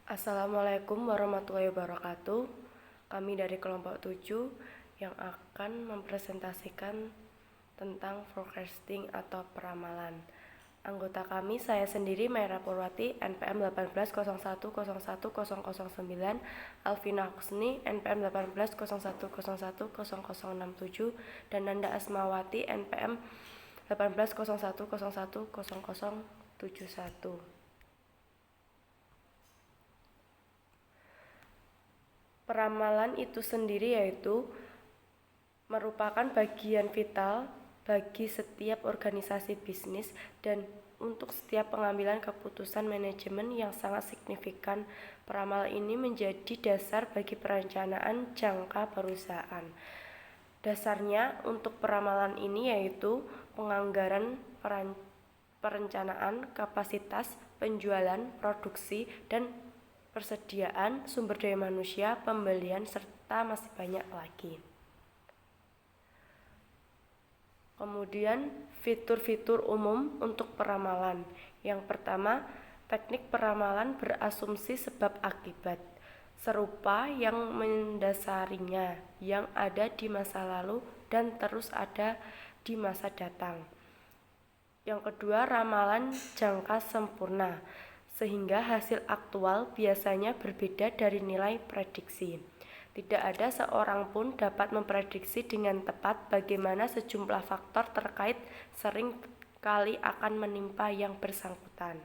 Assalamualaikum warahmatullahi wabarakatuh. Kami dari kelompok 7 yang akan mempresentasikan tentang forecasting atau peramalan. Anggota kami saya sendiri Maira Purwati NPM 1801010009, Alvina Husni NPM 1801010067 dan Nanda Asmawati NPM 1801010071. Peramalan itu sendiri yaitu merupakan bagian vital bagi setiap organisasi bisnis dan untuk setiap pengambilan keputusan manajemen yang sangat signifikan. Peramalan ini menjadi dasar bagi perencanaan jangka perusahaan. Dasarnya untuk peramalan ini yaitu penganggaran perencanaan, kapasitas, penjualan, produksi, dan persediaan sumber daya manusia, pembelian, serta masih banyak lagi. Kemudian fitur-fitur umum untuk peramalan. Yang pertama, teknik peramalan berasumsi sebab akibat serupa yang mendasarinya, yang ada di masa lalu dan terus ada di masa datang. Yang kedua, ramalan jangka sempurna, sehingga hasil aktual biasanya berbeda dari nilai prediksi. Tidak ada seorang pun dapat memprediksi dengan tepat bagaimana sejumlah faktor terkait sering kali akan menimpa yang bersangkutan.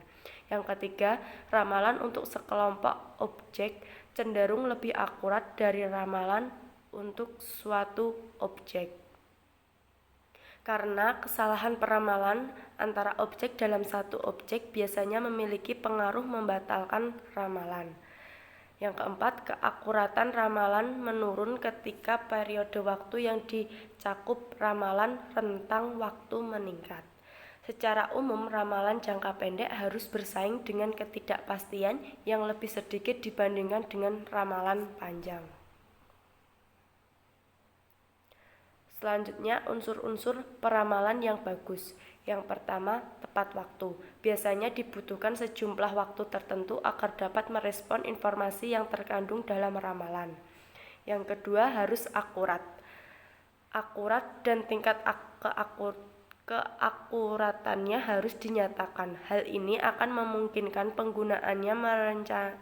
Yang ketiga, ramalan untuk sekelompok objek cenderung lebih akurat dari ramalan untuk suatu objek. Karena kesalahan peramalan antara objek dalam satu objek biasanya memiliki pengaruh membatalkan ramalan. Yang keempat, keakuratan ramalan menurun ketika periode waktu yang dicakup ramalan rentang waktu meningkat. Secara umum, ramalan jangka pendek harus bersaing dengan ketidakpastian yang lebih sedikit dibandingkan dengan ramalan panjang. Selanjutnya, unsur-unsur peramalan yang bagus. Yang pertama, tepat waktu. Biasanya dibutuhkan sejumlah waktu tertentu agar dapat merespon informasi yang terkandung dalam ramalan. Yang kedua, harus akurat. Akurat dan tingkat keakuratannya harus dinyatakan. Hal ini akan memungkinkan penggunaannya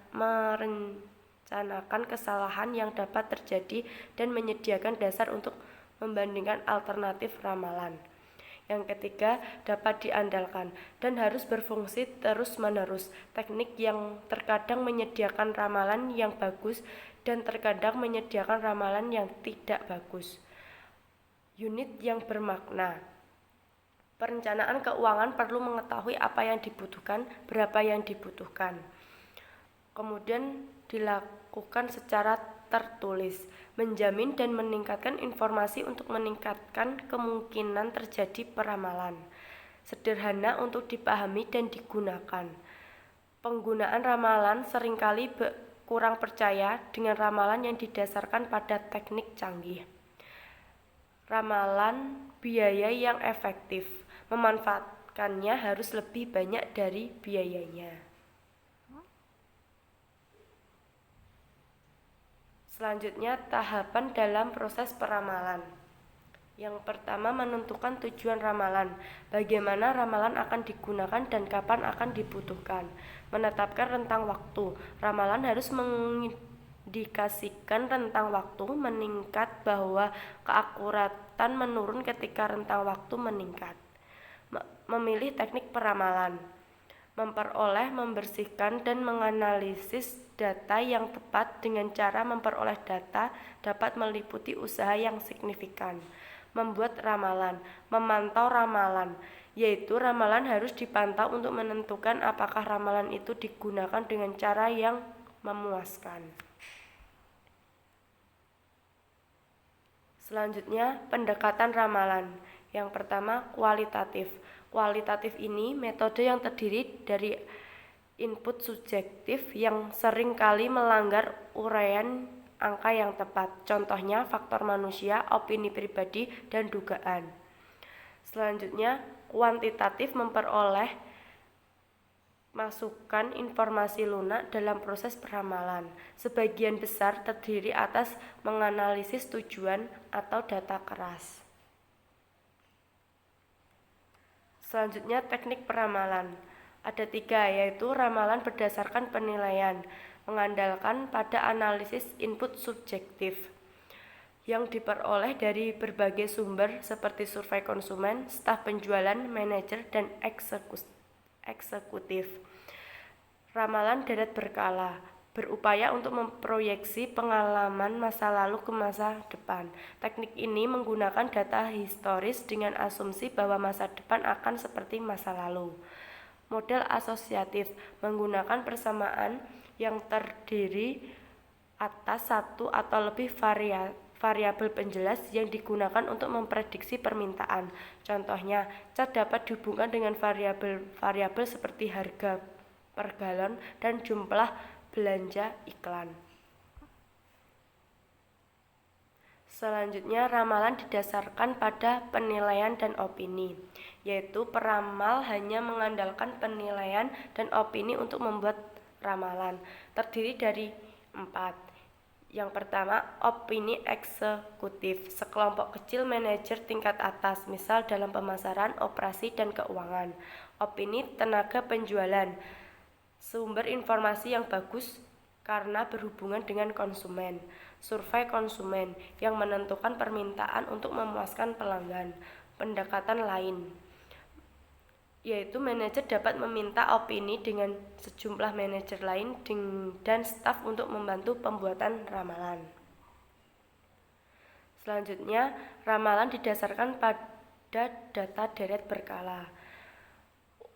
merencanakan kesalahan yang dapat terjadi dan menyediakan dasar untuk membandingkan alternatif ramalan. Yang ketiga, dapat diandalkan dan harus berfungsi terus-menerus. Teknik yang terkadang menyediakan ramalan yang bagus dan terkadang menyediakan ramalan yang tidak bagus. Unit yang bermakna. Perencanaan keuangan perlu mengetahui apa yang dibutuhkan, berapa yang dibutuhkan. Kemudian dilakukan secara tertulis, menjamin dan meningkatkan informasi untuk meningkatkan kemungkinan terjadi peramalan. Sederhana untuk dipahami dan digunakan. Penggunaan ramalan seringkali kurang percaya dengan ramalan yang didasarkan pada teknik canggih. Ramalan biaya yang efektif, memanfaatkannya harus lebih banyak dari biayanya. Selanjutnya, tahapan dalam proses peramalan. Yang pertama, menentukan tujuan ramalan. Bagaimana ramalan akan digunakan dan kapan akan dibutuhkan. Menetapkan rentang waktu. Ramalan harus mengindikasikan rentang waktu meningkat bahwa keakuratan menurun ketika rentang waktu meningkat. Memilih teknik peramalan. Memperoleh, membersihkan, dan menganalisis data yang tepat dengan cara memperoleh data dapat meliputi usaha yang signifikan. Membuat ramalan, memantau ramalan, yaitu ramalan harus dipantau untuk menentukan apakah ramalan itu digunakan dengan cara yang memuaskan. Selanjutnya, pendekatan ramalan. Yang pertama, kualitatif. Kualitatif ini metode yang terdiri dari input subjektif yang sering kali melanggar uraian angka yang tepat. Contohnya faktor manusia, opini pribadi, dan dugaan. Selanjutnya, kuantitatif memperoleh masukkan informasi lunak dalam proses peramalan. Sebagian besar terdiri atas menganalisis tujuan atau data keras. Selanjutnya, teknik peramalan. Ada 3, yaitu ramalan berdasarkan penilaian, mengandalkan pada analisis input subjektif yang diperoleh dari berbagai sumber seperti survei konsumen, staf penjualan, manajer, dan eksekutif. Ramalan deret berkala, berupaya untuk memproyeksi pengalaman masa lalu ke masa depan. Teknik ini menggunakan data historis dengan asumsi bahwa masa depan akan seperti masa lalu. Model asosiatif menggunakan persamaan yang terdiri atas satu atau lebih variabel penjelas yang digunakan untuk memprediksi permintaan. Contohnya, cat dapat dihubungkan dengan variabel seperti harga per galon dan jumlah belanja iklan. Selanjutnya, ramalan didasarkan pada penilaian dan opini, yaitu peramal hanya mengandalkan penilaian dan opini untuk membuat ramalan. Terdiri dari 4. Yang pertama, opini eksekutif, sekelompok kecil manajer tingkat atas, misal dalam pemasaran, operasi, dan keuangan. Opini tenaga penjualan, sumber informasi yang bagus karena berhubungan dengan konsumen. Survei konsumen yang menentukan permintaan untuk memuaskan pelanggan. Pendekatan lain, yaitu manajer dapat meminta opini dengan sejumlah manajer lain dan staf untuk membantu pembuatan ramalan. Selanjutnya, ramalan didasarkan pada data deret berkala.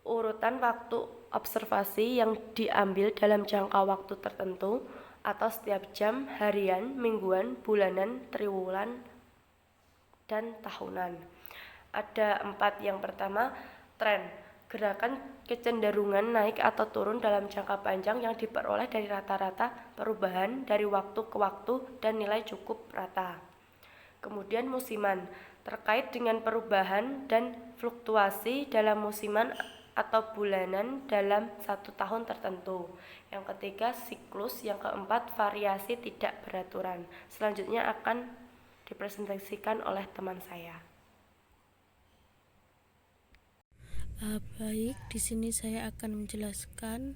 Urutan waktu observasi yang diambil dalam jangka waktu tertentu atau setiap jam, harian, mingguan, bulanan, triwulan, dan tahunan. Ada 4. Yang pertama, tren, gerakan kecenderungan naik atau turun dalam jangka panjang yang diperoleh dari rata-rata perubahan dari waktu ke waktu dan nilai cukup rata. Kemudian musiman, terkait dengan perubahan dan fluktuasi dalam musiman atau bulanan dalam 1 tahun tertentu. Yang ketiga, siklus. Yang keempat, variasi tidak beraturan. Selanjutnya akan dipresentasikan oleh teman saya. Baik, di sini saya akan menjelaskan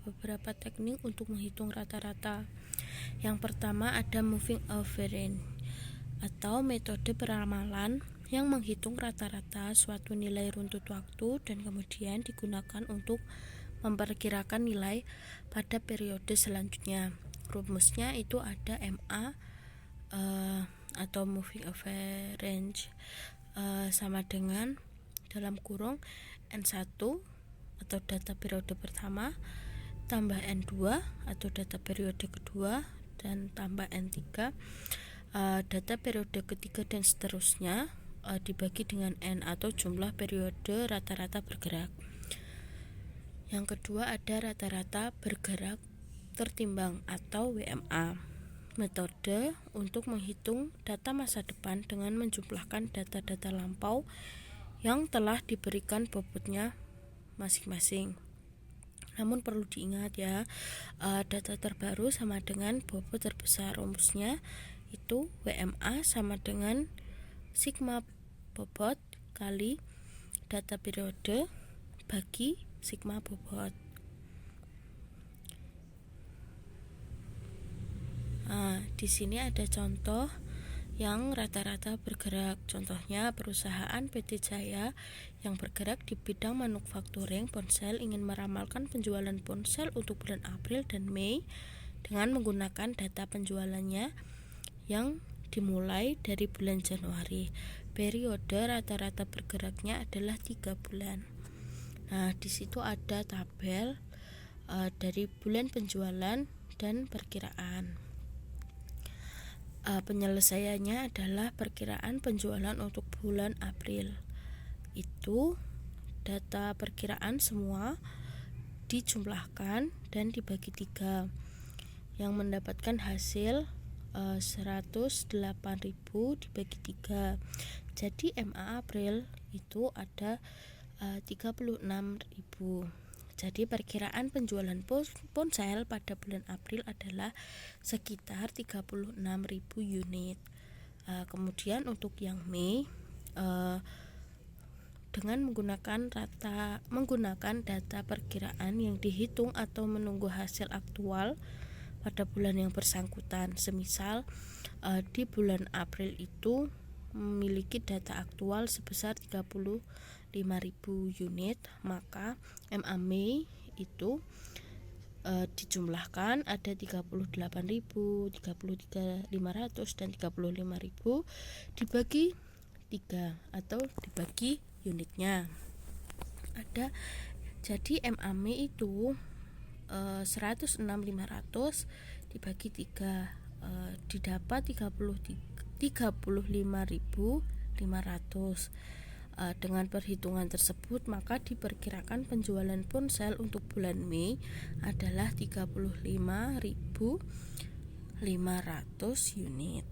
beberapa teknik untuk menghitung rata-rata. Yang pertama ada moving average atau metode peramalan yang menghitung rata-rata suatu nilai runtut waktu dan kemudian digunakan untuk memperkirakan nilai pada periode selanjutnya. Rumusnya itu ada MA atau moving average sama dengan dalam kurung N1 atau data periode pertama tambah N2 atau data periode kedua dan tambah N3 data periode ketiga dan seterusnya dibagi dengan N atau jumlah periode rata-rata bergerak. Yang kedua ada rata-rata bergerak tertimbang atau WMA, metode untuk menghitung data masa depan dengan menjumlahkan data-data lampau yang telah diberikan bobotnya masing-masing. Namun perlu diingat ya, data terbaru sama dengan bobot terbesar. Rumusnya itu WMA sama dengan sigma bobot kali data periode bagi sigma bobot. Di sini ada contoh yang rata-rata bergerak. Contohnya perusahaan PT Jaya yang bergerak di bidang manufacturing ponsel ingin meramalkan penjualan ponsel untuk bulan April dan Mei dengan menggunakan data penjualannya yang dimulai dari bulan Januari. Periode rata-rata bergeraknya adalah 3 bulan. Di situ ada tabel dari bulan penjualan dan perkiraan. Penyelesaiannya adalah perkiraan penjualan untuk bulan April. Itu data perkiraan semua dijumlahkan dan dibagi 3 yang mendapatkan hasil 108.000 dibagi 3. Jadi MA April itu ada 36.000. Jadi perkiraan penjualan ponsel pada bulan April adalah sekitar 36.000 unit. Kemudian untuk yang Mei, dengan menggunakan data perkiraan yang dihitung atau menunggu hasil aktual pada bulan yang bersangkutan. Semisal di bulan April itu memiliki data aktual sebesar 35.000 unit, maka MA Mei itu dijumlahkan ada 38.000, 33.500 dan 35.000 dibagi 3 atau dibagi unitnya. Jadi MA Mei itu 106.500 dibagi 3 didapat 35.500. Dengan perhitungan tersebut, maka diperkirakan penjualan ponsel untuk bulan Mei adalah 35.500 unit.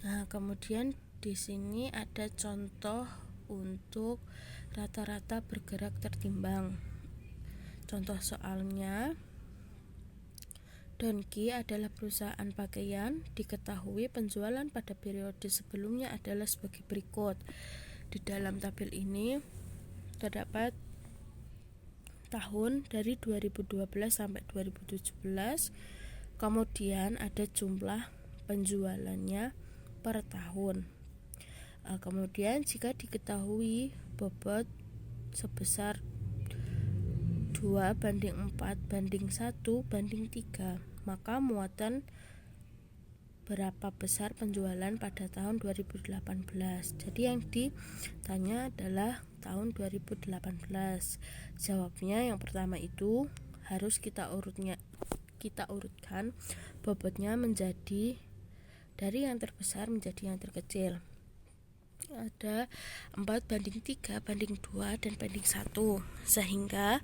Nah, kemudian di sini ada contoh untuk rata-rata bergerak tertimbang. Contoh soalnya, Donki adalah perusahaan pakaian. Diketahui penjualan pada periode sebelumnya adalah sebagai berikut. Di dalam tabel ini terdapat tahun dari 2012 sampai 2017. Kemudian ada jumlah penjualannya per tahun. Kemudian jika diketahui bobot sebesar 2:4:1:3, maka muatan berapa besar penjualan pada tahun 2018. Jadi yang ditanya adalah tahun 2018. Jawabnya yang pertama itu harus kita urutkan bobotnya menjadi dari yang terbesar menjadi yang terkecil. Ada 4:3:2 dan banding 1, sehingga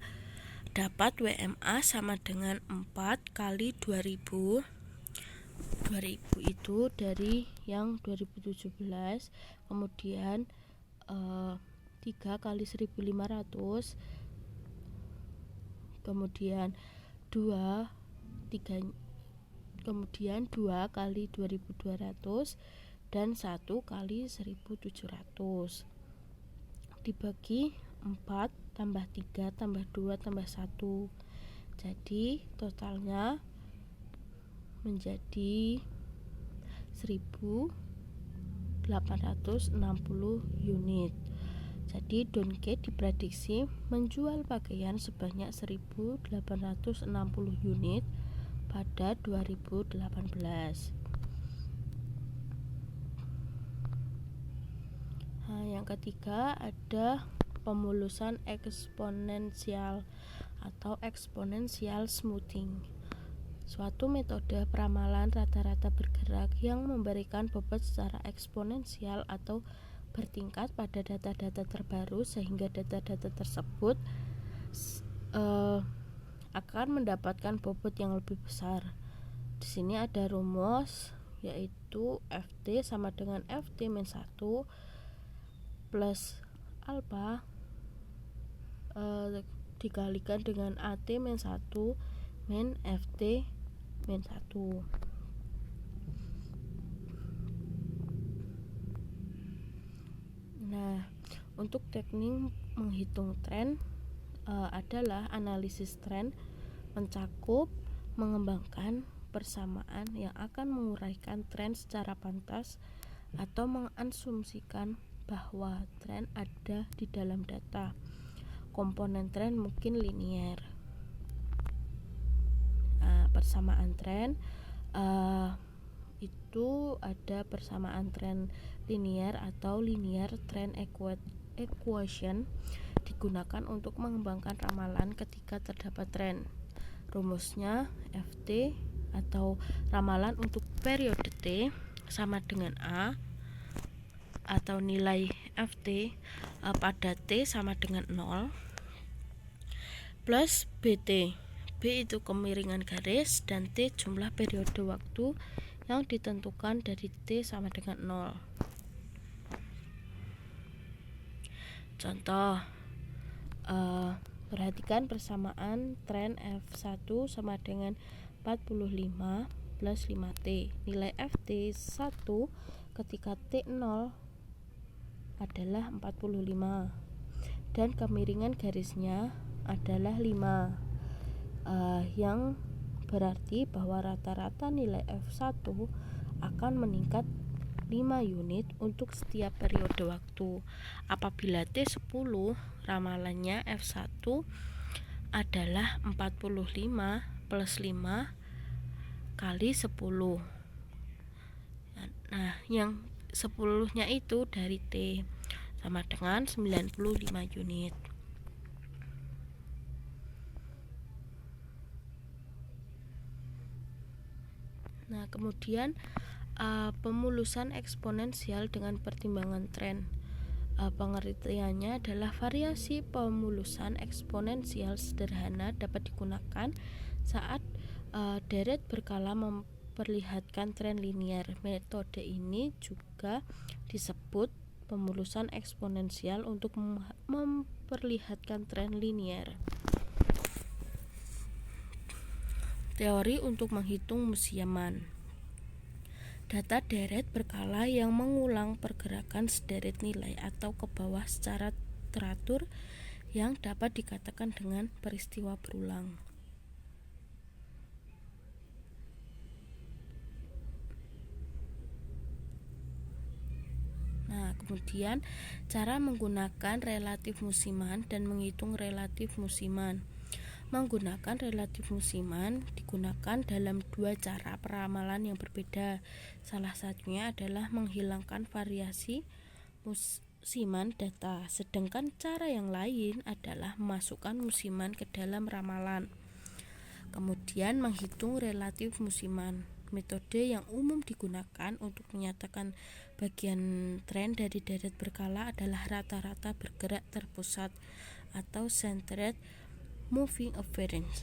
dapat WMA sama dengan 4 kali 2000 itu dari yang 2017, kemudian 3 kali 1500, kemudian 2 kali 2200 dan 1 kali 1700 dibagi 4 tambah 3 tambah 2 tambah 1. Jadi totalnya menjadi 1860 unit. Jadi Donki diprediksi menjual pakaian sebanyak 1860 unit pada 2018. Nah, yang ketiga ada pemulusan eksponensial atau exponential smoothing, suatu metode peramalan rata-rata bergerak yang memberikan bobot secara eksponensial atau bertingkat pada data-data terbaru, sehingga data-data tersebut akan mendapatkan bobot yang lebih besar. Di sini ada rumus, yaitu FT sama dengan FT-1 plus alpha dikalikan dengan AT-1 min FT-1. Nah, untuk teknik menghitung tren adalah analisis tren, mencakup mengembangkan persamaan yang akan menguraikan tren secara pantas atau mengasumsikan bahwa tren ada di dalam data. Komponen tren mungkin linier. Persamaan tren itu ada persamaan tren linier atau linear trend equation, digunakan untuk mengembangkan ramalan ketika terdapat tren. Rumusnya FT atau ramalan untuk periode T sama dengan A, atau nilai FT pada T sama dengan 0 plus BT. B itu kemiringan garis dan T jumlah periode waktu yang ditentukan dari T sama dengan 0. Contoh, perhatikan persamaan tren F1 sama dengan 45 plus 5T. Nilai FT1 ketika T0 adalah 45 dan kemiringan garisnya adalah 5, yang berarti bahwa rata-rata nilai F1 akan meningkat 5 unit untuk setiap periode waktu. Apabila T10, ramalannya F1 adalah 45 plus 5 kali 10. Nah, yang 10-nya itu dari T sama dengan 95 unit. Nah, kemudian pemulusan eksponensial dengan pertimbangan tren. Pengertiannya adalah variasi pemulusan eksponensial sederhana dapat digunakan saat deret berkala memperlihatkan tren linier. Metode ini juga disebut pemulusan eksponensial untuk memperlihatkan tren linier. Teori untuk menghitung musiman. Data deret berkala yang mengulang pergerakan sederet nilai atau ke bawah secara teratur yang dapat dikatakan dengan peristiwa berulang. Nah, kemudian cara menggunakan relatif musiman dan menghitung relatif musiman. Menggunakan relatif musiman digunakan dalam dua cara peramalan yang berbeda. Salah satunya adalah menghilangkan variasi musiman data, sedangkan cara yang lain adalah memasukkan musiman ke dalam ramalan. Kemudian menghitung relatif musiman. Metode yang umum digunakan untuk menyatakan bagian tren dari deret berkala adalah rata-rata bergerak terpusat atau centered moving average.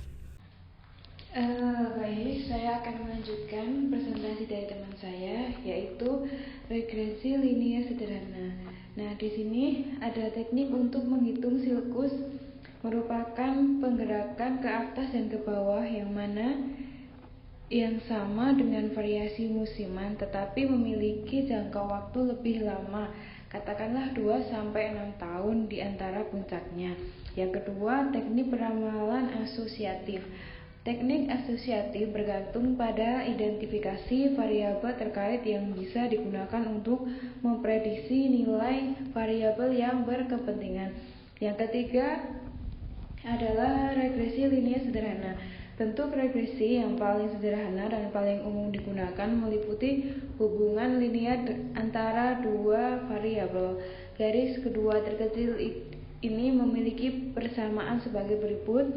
Baik, saya akan melanjutkan presentasi dari teman saya, yaitu regresi linear sederhana. Nah, di sini ada teknik untuk menghitung silkus, merupakan penggerakan ke atas dan ke bawah yang mana yang sama dengan variasi musiman, tetapi memiliki jangka waktu lebih lama, katakanlah 2-6 tahun di antara puncaknya. Yang kedua, teknik peramalan asosiatif. Teknik asosiatif bergantung pada identifikasi variabel terkait yang bisa digunakan untuk memprediksi nilai variabel yang berkepentingan. Yang ketiga adalah regresi linear sederhana. Bentuk regresi yang paling sederhana dan paling umum digunakan meliputi hubungan linear antara dua variabel. Garis kedua terkecil ini memiliki persamaan sebagai berikut: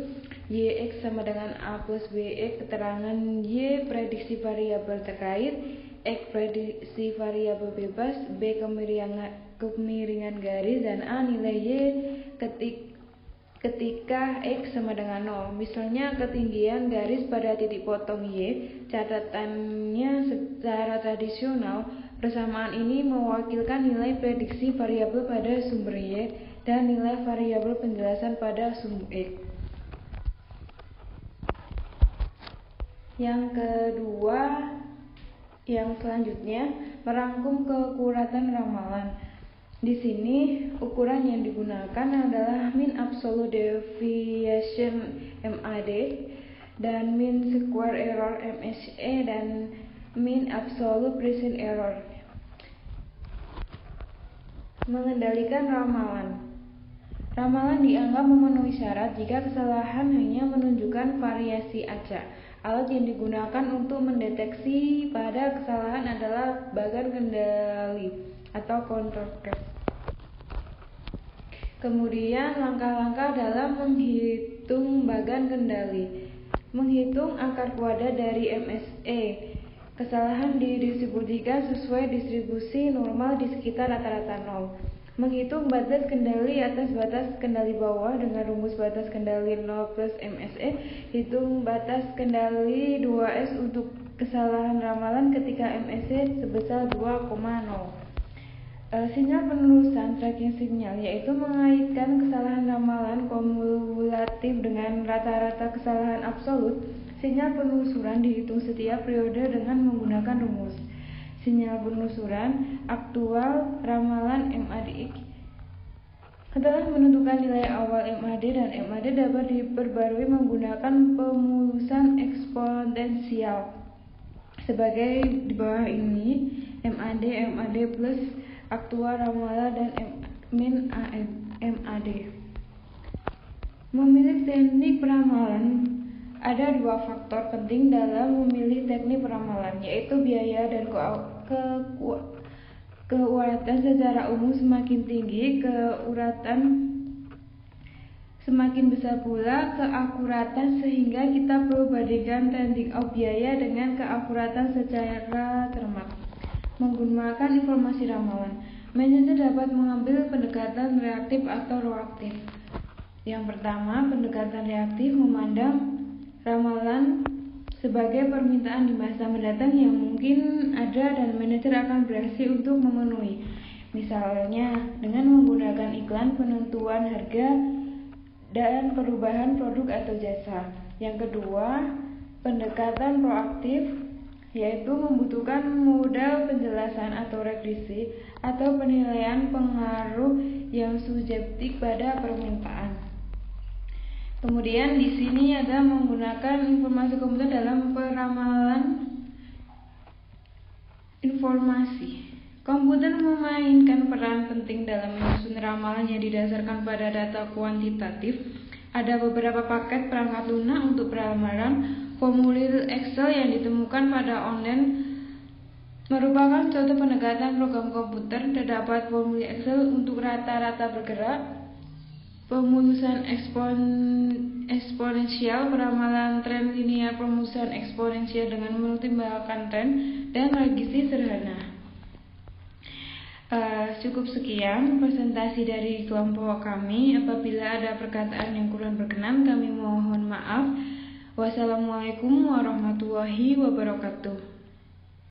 Yx sama dengan A plus Bx, keterangan Y prediksi variabel terkait, X prediksi variabel bebas, B kemiringan garis, dan A nilai Y ketika X sama dengan 0. Misalnya ketinggian garis pada titik potong Y. Catatannya secara tradisional, persamaan ini mewakilkan nilai prediksi variabel pada sumber Y dan nilai variabel penjelasan pada sumber X. Yang kedua, yang selanjutnya, merangkum keakuratan ramalan. Di sini ukuran yang digunakan adalah mean absolute deviation MAD dan mean square error MSE dan mean absolute present error. Mengendalikan ramalan. Ramalan dianggap memenuhi syarat jika kesalahan hanya menunjukkan variasi acak. Alat yang digunakan untuk mendeteksi pada kesalahan adalah bagan kendali atau control case. Kemudian langkah-langkah dalam menghitung bagan kendali. Menghitung akar kuadrat dari MSE. Kesalahan didistribusikan sesuai distribusi normal di sekitar rata-rata 0. Menghitung batas kendali atas batas kendali bawah dengan rumus batas kendali 0 plus MSE. Hitung batas kendali 2S untuk kesalahan ramalan ketika MSE sebesar 2,0. Sinyal penerusan tracking signal yaitu mengaitkan kesalahan ramalan kumulatif dengan rata-rata kesalahan absolut. Sinyal penelusuran dihitung setiap periode dengan menggunakan rumus. Sinyal penelusuran aktual ramalan MAD setelah menentukan nilai awal MAD dan MAD dapat diperbarui menggunakan pemulusan eksponensial sebagai di bawah ini: MAD plus aktual ramalan dan min MAD. Memilih teknik peramalan. Ada dua faktor penting dalam memilih teknik peramalan, yaitu biaya dan keuratan. Secara umum semakin tinggi keuratan, semakin besar pula keakuratan, sehingga kita perlu bandingkan trending of biaya dengan keakuratan secara cermat. Menggunakan informasi ramalan, manajer dapat mengambil pendekatan reaktif atau proaktif. Yang pertama, pendekatan reaktif memandang ramalan sebagai permintaan di masa mendatang yang mungkin ada dan manajer akan bereaksi untuk memenuhi. Misalnya dengan menggunakan iklan, penentuan harga, dan perubahan produk atau jasa. Yang kedua, pendekatan proaktif yaitu membutuhkan modal penjelasan atau regresi atau penilaian pengaruh yang subjektif pada permintaan. Kemudian di sini ada menggunakan informasi komputer dalam peramalan informasi. Komputer memainkan peran penting dalam menyusun ramalan yang didasarkan pada data kuantitatif. Ada beberapa paket perangkat lunak untuk peramalan. Formulir Excel yang ditemukan pada online merupakan contoh pendekatan program komputer. Terdapat formulir Excel untuk rata-rata bergerak, pemulusan eksponensial, peramalan tren linear, pemulusan eksponensial dengan mempertimbangkan tren, dan regresi sederhana. Cukup sekian presentasi dari kelompok kami. Apabila ada perkataan yang kurang berkenan, kami mohon maaf. Wassalamualaikum warahmatullahi wabarakatuh.